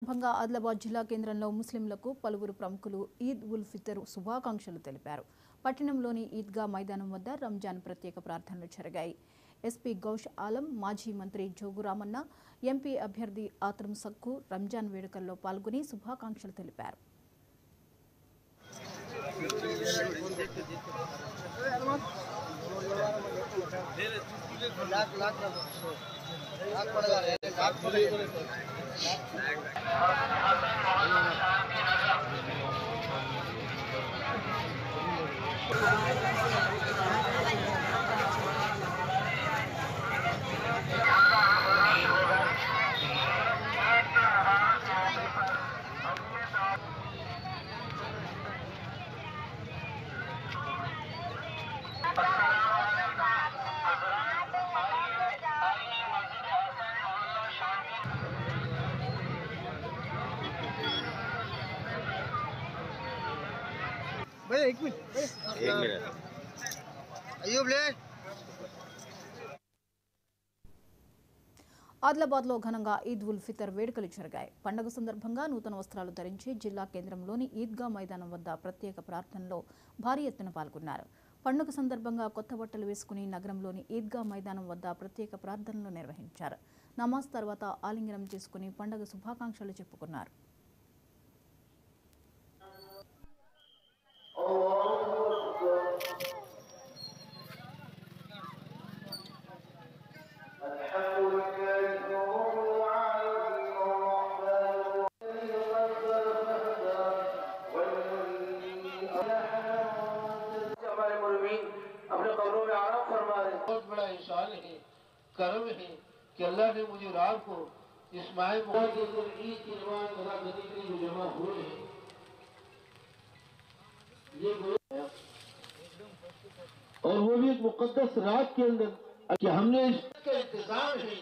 సందర్భంగా ఆదిలాబాద్ జిల్లా కేంద్రంలో ముస్లింలకు పలువురు ప్రముఖులు ఈద్ ఉల్ ఫితర్ శుభాకాంక్షలు తెలిపారు. పట్టణంలోని ఈద్గా మైదానం వద్ద రంజాన్ ప్రత్యేక ప్రార్థనలు జరిగాయి. ఎస్పీ గౌష్ ఆలం, మాజీ మంత్రి జోగు రామన్న, ఎంపీ అభ్యర్థి ఆత్రం సక్కు రంజాన్ వేడుకల్లో పాల్గొని శుభాకాంక్షలు తెలిపారు. भैया एक मिनट अयूब ले ఆదిలాబాద్లో ఘనంగా ఈద్ ఉల్ ఫితర్ వేడుకలు జరిగాయి. పండుగ సందర్భంగా నూతన వస్త్రాలు ధరించి జిల్లా కేంద్రంలోని ఈద్గా మైదానం వద్ద ప్రత్యేక ప్రార్థనలో భారీ ఎత్తున పాల్గొన్నారు. పండుగ సందర్భంగా కొత్త బట్టలు వేసుకుని నగరంలోని ఈద్గా మైదానం వద్ద ప్రత్యేక ప్రార్థనలు నిర్వహించారు. నమాజ్ తర్వాత ఆలింగనం చేసుకుని పండుగ శుభాకాంక్షలు చెప్పుకున్నారు. अपने कब्रों में आराम फरमा रहे हैं। बहुत बड़ा इंसान है, करम है कि अल्लाह ने मुझे रात को इस माह ईद की नमाज अदा करने के लिए जमा हुए हैं। ये और वो भी एक मुकद्दस रात के अंदर कि हमने इसका इंतजाम है